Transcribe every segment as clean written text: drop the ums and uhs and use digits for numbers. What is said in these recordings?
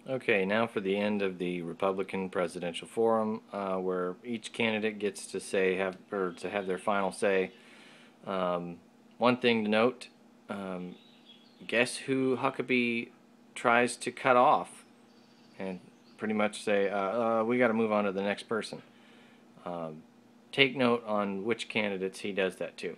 Okay, now for the end of the Republican presidential forum, where each candidate gets to have their final say. Um, One thing to note: guess who Huckabee tries to cut off, and pretty much say, "We got to move on to the next person." Um, Take note on which candidates he does that to.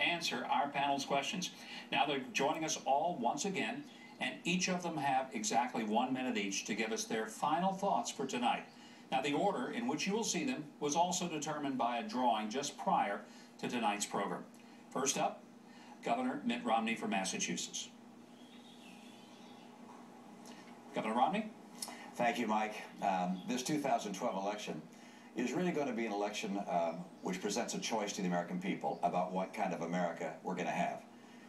Answer our panel's questions. Now they're joining us all once again, and each of them have exactly 1 minute each to give us their final thoughts for tonight. Now the order in which you will see them was also determined by a drawing just prior to tonight's program. First up, Governor Mitt Romney from Massachusetts. Governor Romney? Thank you, Mike. This 2012 election is really going to be an election which presents a choice to the American people about what kind of America we're going to have.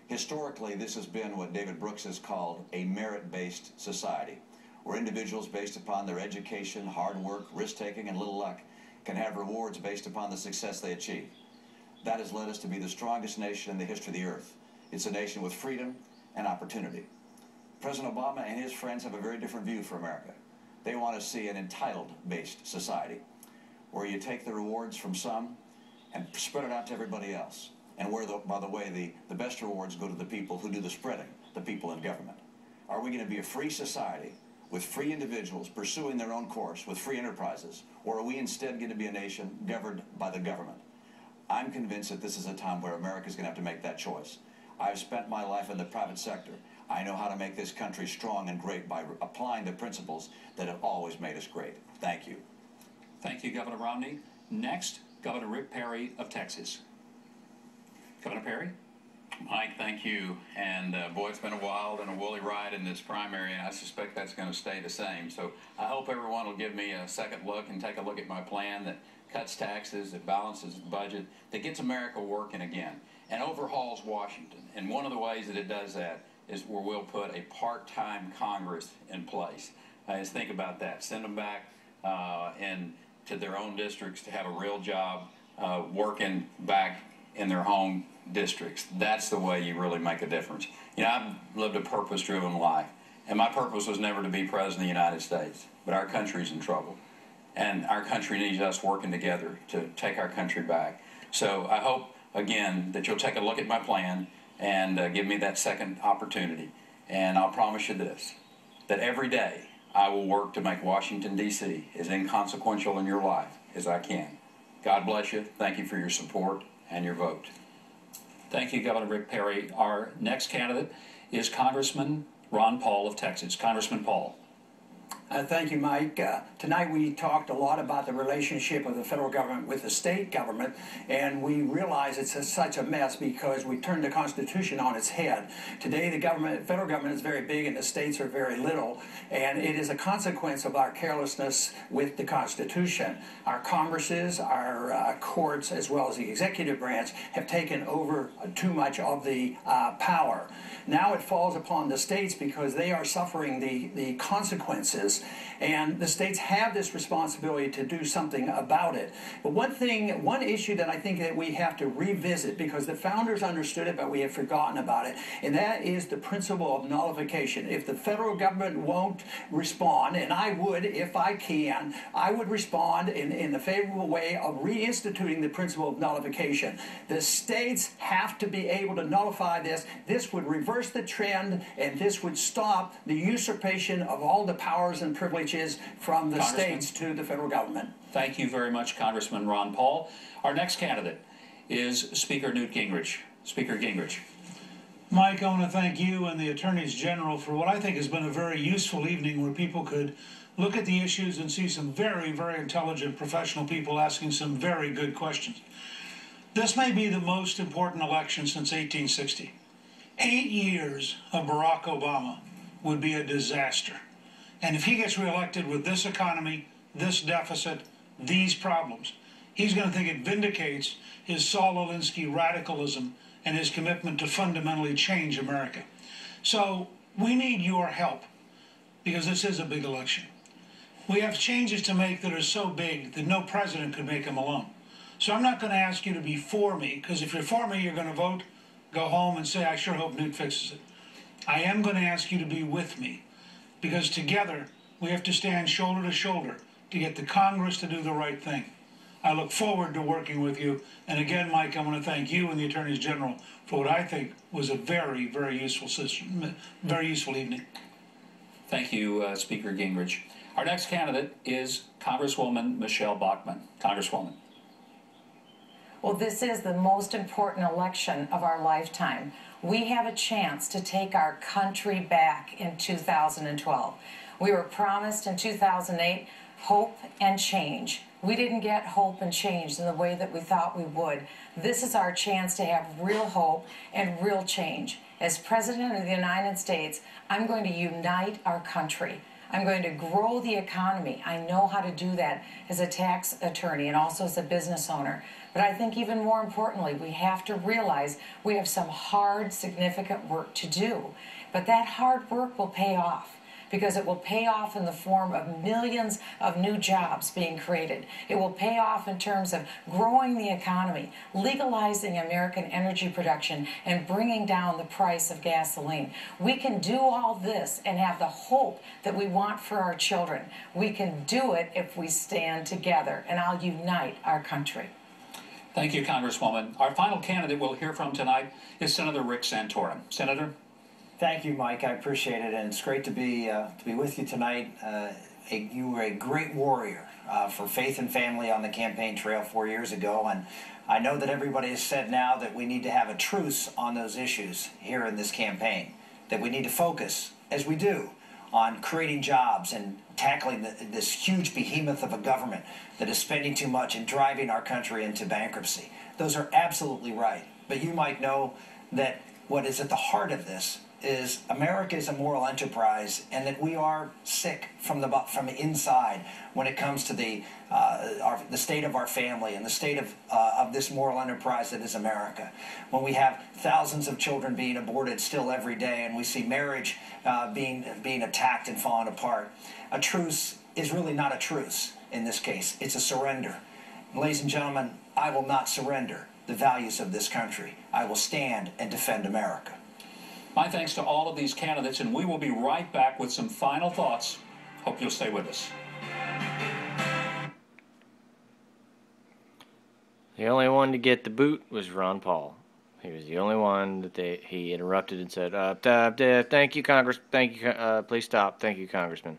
Historically, this has been what David Brooks has called a merit-based society, where individuals based upon their education, hard work, risk-taking, and little luck can have rewards based upon the success they achieve. That has led us to be the strongest nation in the history of the earth. It's a nation with freedom and opportunity. President Obama and his friends have a very different view for America. They want to see an entitled-based society, where you take the rewards from some and spread it out to everybody else. And where, by the way, the best rewards go to the people who do the spreading, the people in government. Are we going to be a free society with free individuals pursuing their own course with free enterprises, or are we instead going to be a nation governed by the government? I'm convinced that this is a time where America is going to have to make that choice. I've spent my life in the private sector. I know how to make this country strong and great by applying the principles that have always made us great. Thank you. Thank you, Governor Romney. Next, Governor Rick Perry of Texas. Governor Perry? Mike, thank you. And boy, it's been a wild and a woolly ride in this primary, and I suspect that's going to stay the same. So I hope everyone will give me a second look and take a look at my plan that cuts taxes, that balances the budget, that gets America working again, and overhauls Washington. And one of the ways that it does that is where we'll put a part-time Congress in place. Just think about that. Send them back to their own districts to have a real job working back in their home districts. That's the way you really make a difference. You know, I've lived a purpose-driven life, and my purpose was never to be president of the United States, but our country's in trouble, and our country needs us working together to take our country back. So I hope, again, that you'll take a look at my plan and give me that second opportunity. And I'll promise you this, that every day I will work to make Washington, D.C. as inconsequential in your life as I can. God bless you. Thank you for your support and your vote. Thank you, Governor Rick Perry. Our next candidate is Congressman Ron Paul of Texas. Congressman Paul. Thank you, Mike. Tonight we talked a lot about the relationship of the federal government with the state government, and we realize it's such a mess because we turned the Constitution on its head. Today the federal government is very big and the states are very little, and it is a consequence of our carelessness with the Constitution. Our Congresses, our courts, as well as the executive branch have taken over too much of the power. Now it falls upon the states because they are suffering the consequences, and the states have this responsibility to do something about it. But one issue that I think that we have to revisit, because the founders understood it but we have forgotten about it, and that is the principle of nullification. If the federal government won't respond, and I would, if I can, I would respond in the favorable way of reinstituting the principle of nullification. The states have to be able to nullify this. This would reverse the trend, and this would stop the usurpation of all the powers and privileges from the states to the federal government. Thank you very much, Congressman Ron Paul. Our next candidate is Speaker Newt Gingrich. Speaker Gingrich. Mike, I want to thank you and the Attorneys General for what I think has been a very useful evening where people could look at the issues and see some very, very intelligent professional people asking some very good questions. This may be the most important election since 1860. 8 years of Barack Obama would be a disaster. And if he gets reelected with this economy, this deficit, these problems, he's going to think it vindicates his Saul Alinsky radicalism and his commitment to fundamentally change America. So we need your help because this is a big election. We have changes to make that are so big that no president could make them alone. So I'm not going to ask you to be for me, because if you're for me, you're going to vote, go home, and say, I sure hope Newt fixes it. I am going to ask you to be with me, because together we have to stand shoulder to shoulder to get the Congress to do the right thing. I look forward to working with you. And again, Mike, I want to thank you and the Attorneys General for what I think was a very, very useful evening. Thank you, Speaker Gingrich. Our next candidate is Congresswoman Michele Bachmann. Congresswoman. Well, this is the most important election of our lifetime. We have a chance to take our country back in 2012. We were promised in 2008 hope and change. We didn't get hope and change in the way that we thought we would. This is our chance to have real hope and real change. As President of the United States, I'm going to unite our country. I'm going to grow the economy. I know how to do that as a tax attorney and also as a business owner. But I think even more importantly, we have to realize we have some hard, significant work to do. But that hard work will pay off, because it will pay off in the form of millions of new jobs being created. It will pay off in terms of growing the economy, legalizing American energy production, and bringing down the price of gasoline. We can do all this and have the hope that we want for our children. We can do it if we stand together, and I'll unite our country. Thank you, Congresswoman. Our final candidate we'll hear from tonight is Senator Rick Santorum. Senator? Thank you, Mike. I appreciate it, and it's great to be with you tonight. You were a great warrior for faith and family on the campaign trail 4 years ago, and I know that everybody has said now that we need to have a truce on those issues here in this campaign, that we need to focus, as we do, on creating jobs and tackling this huge behemoth of a government that is spending too much and driving our country into bankruptcy. Those are absolutely right. But you might know that what is at the heart of this is America is a moral enterprise, and that we are sick from the inside when it comes to the state of our family and the state of this moral enterprise that is America. When we have thousands of children being aborted still every day, and we see marriage being attacked and falling apart, a truce is really not a truce in this case. It's a surrender. Ladies and gentlemen, I will not surrender the values of this country. I will stand and defend America. My thanks to all of these candidates, and we will be right back with some final thoughts. Hope you'll stay with us. The only one to get the boot was Ron Paul. He was the only one that he interrupted and said, "Thank you, Congress. Thank you. Please stop. Thank you, Congressman."